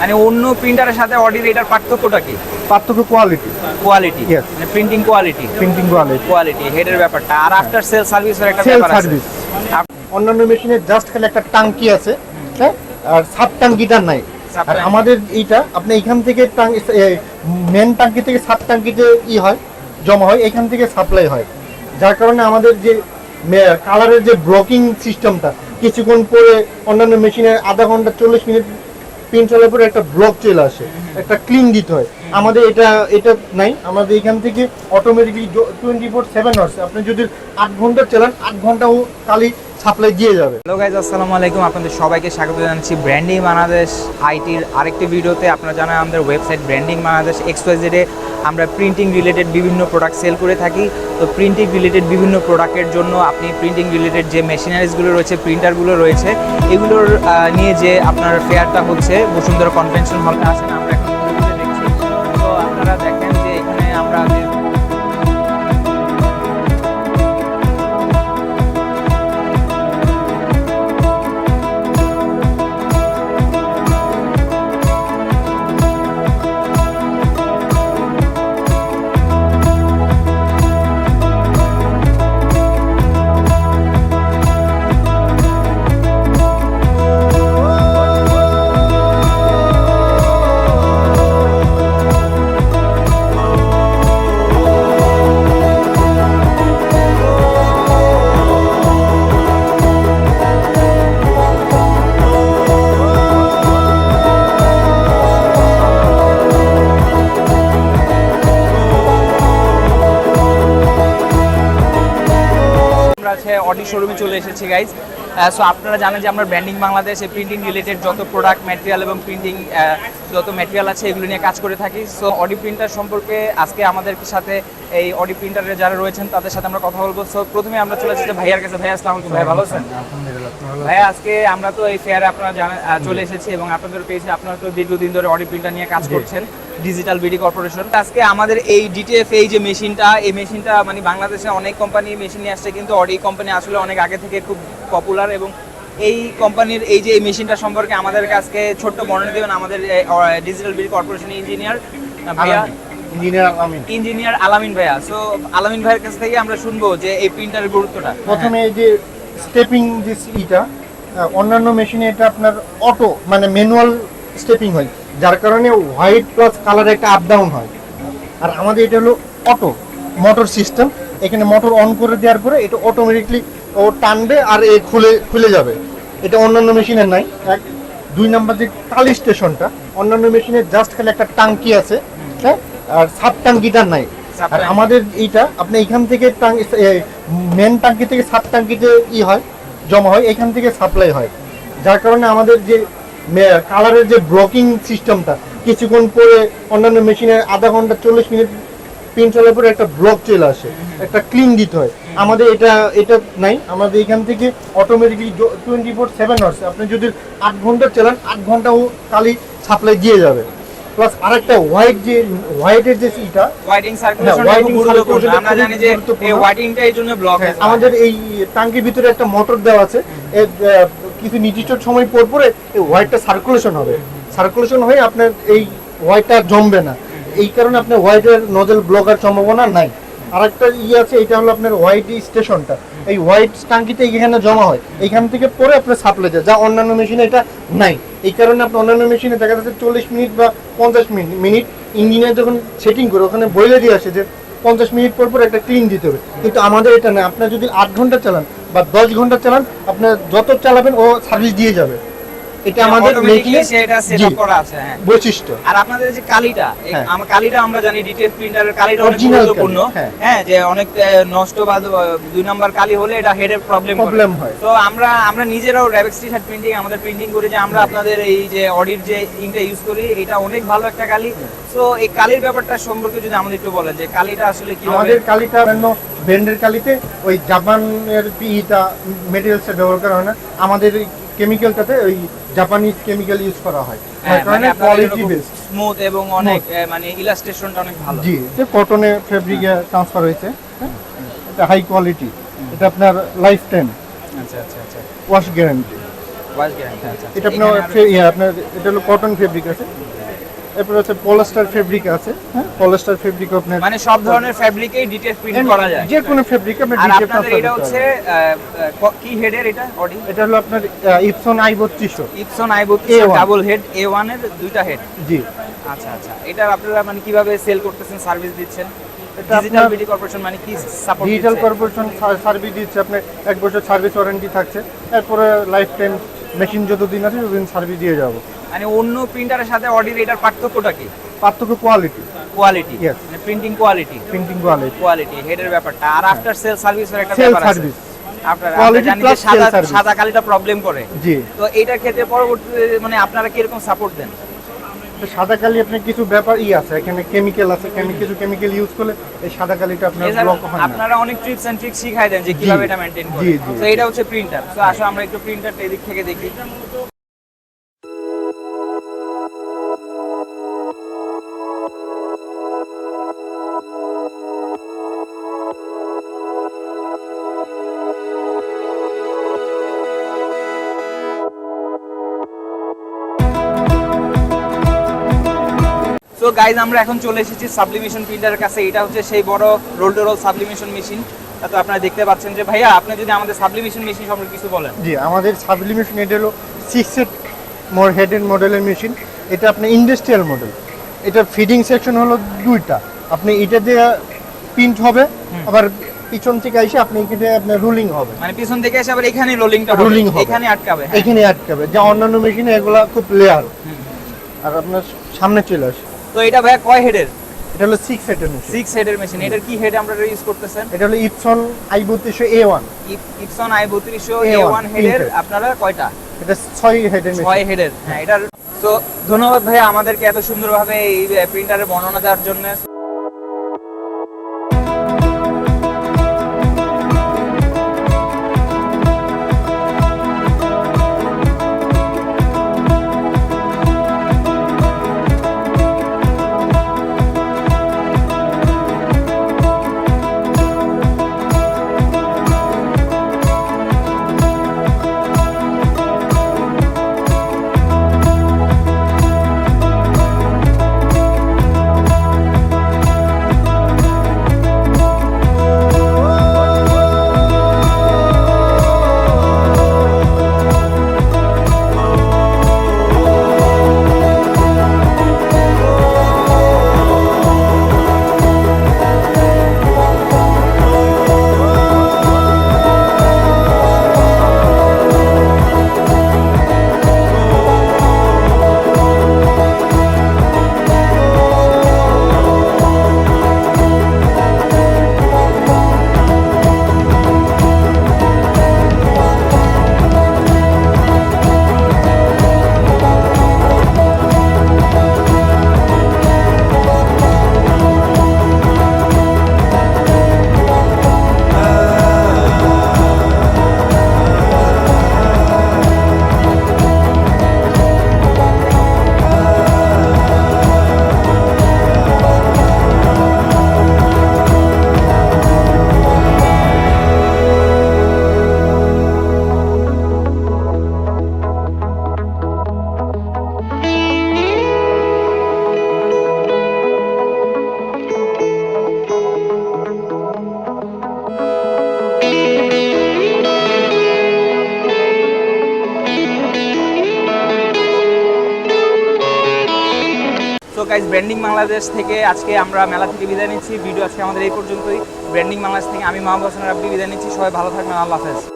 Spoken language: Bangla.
মানে অন্য প্রিন্টারের সাথে অডির এটার পার্থক্যটা কি? পার্থক্য কোয়ালিটি। Yes. মানে প্রিন্টিং কোয়ালিটি, হেডের ব্যাপারটা। আর আফটার সেল সার্ভিসের একটা সেল ব্যাপার আছে। সার্ভিস অন্যান্য মেশিনে জাস্ট খালি একটা টাঙ্কি আছে, হ্যাঁ, আর সাব টাঙ্কিটা নাই। আর আমাদের এইটা আপনি এখান থেকে মেন টাঙ্কি থেকে সাব টাঙ্কিতে হয়, জমা হয়, এখান থেকে সাপ্লাই হয়। যার কারণে আমাদের যে কালারের যে ব্লকিং সিস্টেমটা কিছুক্ষণ পরে অন্যান্য মেশিনে আধা ঘন্টা 40 মিনিট প্রিন্ট চলার পরে একটা ব্লক চলে আসে, একটা ক্লিন দিতে হয়। আমাদের এটা নাই। আমাদের এখান থেকে অটোমেটিকলি 24/7 আওয়ার্স আপনি যদি 8 ঘন্টা চালান 8 ঘন্টাও কালি সাপ্লাই দিয়ে যাবে। হ্যালো গাইজ, আসসালামু আলাইকুম। আপনাদের সবাইকে স্বাগত জানাচ্ছি ব্র্যান্ডিং বাংলাদেশ আইটির আরেকটি ভিডিওতে। আপনারা জানেন আমাদের ওয়েবসাইট ব্র্যান্ডিং বাংলাদেশ XYZ-এ আমরা প্রিন্টিং রিলেটেড বিভিন্ন প্রোডাক্ট সেল করে থাকি। তো প্রিন্টিং রিলেটেড বিভিন্ন প্রোডাক্টের জন্য আপনি প্রিন্টিং রিলেটেড যে মেশিনারিজগুলো রয়েছে, প্রিন্টারগুলো রয়েছে, এগুলোর নিয়ে যে আপনার ফেয়ারটা হচ্ছে বসুন্ধরা কনভেনশন হলটা আসেন। আমরা এখন ভিডিওতে দেখছি। তো আপনারা দেখেন যে এখানে আমরা অডি শোরুমে চলে এসেছি গাইজ। সো আপনারা জানেন যে আমরা ব্র্যান্ডিং বাংলাদেশে প্রিন্টিং রিলেটেড যত প্রোডাক্ট ম্যাটেরিয়াল এবং প্রিন্টিং যত ম্যাটেরিয়াল আছে এগুলো নিয়ে কাজ করে থাকি। সো অডি প্রিন্টার সম্পর্কে আজকে আমাদের সাথে এই অডি প্রিন্টারের যারা রয়েছেন তাদের সাথে আমরা কথা বলবো। সো প্রথমে আমরা চলে এসেছি ভাইয়ার কাছে। ভাইয়া আসসালামু আলাইকুম। ভাই ভালো আছেন? ভাইয়া, আজকে আমরা তো এই ফেয়ারে আপনারা চলে এসেছি এবং আপনাদের পেয়েছি। আপনারা তো দীর্ঘদিন ধরে অডি প্রিন্টার নিয়ে কাজ করছেন, ডিজিটাল বিডি কর্পোরেশন। আজকে আমাদের এই ডিটিএফ এই যে মেশিনটা, এই মেশিনটা মানে বাংলাদেশে অনেক কোম্পানি মেশিন নিয়ে আসছে, কিন্তু অডি কোম্পানি আসলে অনেক আগে থেকে খুব পপুলার। এবং এই কোম্পানির এই যে এই মেশিনটা সম্পর্কে আমাদের আজকে ছোট্ট বর্ণনা দেবেন আমাদের ডিজিটাল বিডি কর্পোরেশন ইঞ্জিনিয়ার ভাইয়া, ইঞ্জিনিয়ার আলামিন ভাইয়া। সো আলামিন ভাইয়ের কাছ থেকে আমরা শুনবো যে এই প্রিন্টারের গুরুত্বটা। প্রথমে এই যে স্টেপিং যে ইটা, অন্যান্য মেশিনে এটা আপনার অটো মানে ম্যানুয়াল স্টেপিং হয়, যার কারণে হোয়াইট প্লাস কালার একটা আপ ডাউন হয়। আর আমাদের এটা হলো অটো মোটর সিস্টেম। এখানে মোটর অন করে দেওয়ার পরে এটা অটোমেটিকলি ও টানবে আর এ খুলে যাবে। এটা অন্যান্য মেশিনের নাই। এক 2 নাম্বার যে কালি স্টেশনটা, অন্যান্য মেশিনে জাস্ট খালি একটা টাঙ্কি আছে, হ্যাঁ, আর সাব টাঙ্কিটা নাই। আর আমাদের এইটা আপনি এখান থেকে মেন টাঙ্কি থেকে সাব টাঙ্কিতে হয়, জমা হয়, এখান থেকে সাপ্লাই হয়। যার কারণে আমাদের যে কালারের যে ব্লকিং সিস্টেমটা কিছুক্ষণ পরে অন্যান্য মেশিনে আধা ঘন্টা 40 মিনিট প্রিন্ট চলার পরে একটা ব্লক চলে আসে, একটা ক্লিন দিতে হয়। আমাদের এটা নাই। আমাদের এখান থেকে অটোমেটিকলি 24/7 আওয়ার্স আপনি যদি 8 ঘন্টা চালান 8 ঘন্টাও কালি সাপ্লাই দিয়ে যাবে। প্লাস আরেকটা হোয়াইটের যে ইটা, হোয়াইটিং সার্কুলেশন খুব গুরুত্বপূর্ণ। আমরা জানি যে এই হোয়াইটিংটা এই জন্য ব্লক হয়। আমাদের এই ট্যাঙ্কির ভিতরে একটা মোটর দেওয়া আছে, কিছু নির্দিষ্ট সময় পর পরে এই হোয়াইটটা সার্কুলেশন হবে। সার্কুলেশন হয়ে আপনার এই হোয়াইটটা জমবে না, এই কারণে আপনার হোয়াইটের নজল ব্লকের সম্ভাবনা নাই। আরেকটা আছে, এটা হলো আপনার হোয়াইট স্টেশনটা। এই হোয়াইট ট্যাঙ্কিতে এখানে জমা হয়, এখান থেকে পরে আপনার সাপ্লাই যায়, যা অন্যান্য মেশিনে এটা নাই। এই কারণে আপনার অন্যান্য মেশিনে দেখা যাচ্ছে 40 মিনিট বা 50 মিনিট ইঞ্জিনিয়ার যখন সেটিং করে ওখানে বলে দিয়ে আসে যে 50 মিনিট পর পর একটা ক্লিন দিতে হবে। কিন্তু আমাদের এটা না। আপনার যদি 8 ঘন্টা চালান বা 10 ঘন্টা চালান, আপনার যত চালাবেন ও সার্ভিস দিয়ে যাবে। এটা আমাদের মেশিনে সেটা সেটআপ করা আছে। হ্যাঁ, বৈশিষ্ট্য। আর আপনাদের যে কালিটা, কালিটা আমরা জানি ডিটিএফ প্রিন্টারের কালিটা অনেক গুরুত্বপূর্ণ। হ্যাঁ, যে অনেক নষ্ট বা 2 নাম্বার কালি হলে এটা হেডের প্রবলেম হয়। তো আমরা নিজেরাও র্যাবেক্স টি-শার্ট প্রিন্টিং আমাদের প্রিন্টিং করি, যে আমরা আপনাদের এই যে অডির যে ইংটা ইউজ করি, এটা অনেক ভালো একটা কালি। সো এই কালির ব্যাপারটা সম্পর্কে যদি আমাদের একটু বলেন যে কালিটা আসলে কি। আমাদের কালিটা অন্য ব্র্যান্ডের কালিতে ওই জাপানের পিটা ম্যাটেরিয়ালস ব্যবহার করা হয় না। আমাদের কেমিক্যালটাতে ওই জাপানিজ কেমিক্যাল ইউজ করা হয়, তার কারণে কোয়ালিটি বেস্ট, স্মুথ এবং অনেক মানে ইলাস্ট্রেশনটা অনেক ভালো। জি, এটা কটনে ফেব্রিকে ট্রান্সফার হয়েছে। এটা হাই কোয়ালিটি, এটা আপনার লাইফ টাইম। আচ্ছা আচ্ছা আচ্ছা, ওয়াশ গ্যারান্টি। ওয়াশ গ্যারান্টি আচ্ছা এটা আপনার আপনার এটা হলো কটন ফেব্রিক আছে, এরপর হচ্ছে পলিস্টার ফেব্রিক আছে, হ্যাঁ পলিস্টার ফেব্রিক আপনার মানে সব ধরনের ফ্যাব্রিকেই ডিটেইল প্রিন্ট করা যায়। যে কোনো ফেব্রিক আপনি আর ডিটেইল আপনাদের এটা হচ্ছে কি হেডের এটা অডি? এটা হলো আপনার Epson i3200 Epson i32 double head A1 এর দুইটা হেড। জি। আচ্ছা আচ্ছা, এটার আপনারা মানে কিভাবে সেল করতেছেন, সার্ভিস দিচ্ছেন? এটা ডিজিটাল আপনার বিডি কর্পোরেশন মানে কি সাপোর্ট ডিজিটাল দিচ্ছে? কর্পোরেশন সার্ভিস দিচ্ছে, আপনার 1 বছর সার্ভিস ওয়ারেন্টি থাকছে, এরপরে লাইফ টাইম মেশিন যতদিন আছে ততদিন সার্ভিস দিয়ে যাব। মানে অন্য প্রিন্টারের সাথে অডির এটার পার্থক্যটা কি? পার্থক্য কোয়ালিটি, কোয়ালিটি, Yes. মানে printing quality, printing quality, quality হেডের ব্যাপারটা। আর আফটার সেল সার্ভিসের একটা সেল ব্যাপার আছে। সার্ভিস, আপনারা Quality জানেন plus যে সাদা sales service। সাদা কালিটা প্রবলেম করে, জি। তো এইটার ক্ষেত্রে পরবর্তীতে মানে আপনারা কি রকম সাপোর্ট দেন? তো সাদা কালি আপনার কিছু ব্যাপার আছে, এখানে কেমিক্যাল আছে, কিছু কেমিক্যাল ইউজ করলে এই সাদা কালিটা আপনার এছাড়া ব্লক হয় না। আপনারা অনেক টিপস এন্ড ট্রিক্স শিখাই দেন যে কিভাবে এটা মেইনটেইন করে। জি, জি। তো এটা হচ্ছে প্রিন্টার। তো আসো আমরা একটু প্রিন্টারটা এদিক থেকে দেখি। তো গাইজ আমরা এখন চলে এসেছি সাবলিমেশন প্রিন্টারের কাছে। এটা হচ্ছে সেই বড় roll to roll sublimation machine. তো আপনারা দেখতে পাচ্ছেন যে ভাইয়া, আপনি যদি আমাদের সাবলিমেশন মেশিন সম্পর্কে কিছু বলেন। জি, আমাদের সাবলিমেশন এটা হলো 6 সেট হেডের মডেলের মেশিন। এটা আপনার ইন্ডাস্ট্রিয়াল মডেল। এটা ফিডিং সেকশন হলো দুইটা, আপনি এটা দিয়ে প্রিন্ট হবে, আবার পিছন থেকে এসে আপনি এখানে আপনার রুলিং হবে, মানে পিছন থেকে এসে আবার এখানে রোলিংটা Rolling হবে। এখানে আটকাবে। হ্যাঁ। এখানে আটকাবে, যা অন্যান্য মেশিনে এগুলা খুব লেয়ার, আর আপনার সামনে চলে আসে। তো এটা ভাইয়া কয় হেডের? এটা হলো 6 সেটের মেশিন। 6 হেডের মেশিন। এটার কি হেড আমরা ইউজ করতেছেন? এটা হলো Epson i3200A1। Epson i3200 A1 A1 হেডের printer। আপনারা কয়টা? এটা 6 হেডের মেশিন। 6 হেডের। হ্যাঁ, এটার তো ধন্যবাদ ভাইয়া আমাদেরকে এত সুন্দরভাবে এই প্রিন্টারের বর্ণনা দেওয়ার জন্য। সো গাইজ, ব্র্যান্ডিং বাংলাদেশ থেকে আজকে আমরা মেলা থেকে বিদায় নিচ্ছি। ভিডিও আজকে আমাদের এই পর্যন্তই। ব্র্যান্ডিং বাংলাদেশ থেকে আমি মাহবুব হাসান রাব্বি বিদায় নিচ্ছি। সবাই ভালো থাকবেন। আল্লাহ হাফেজ।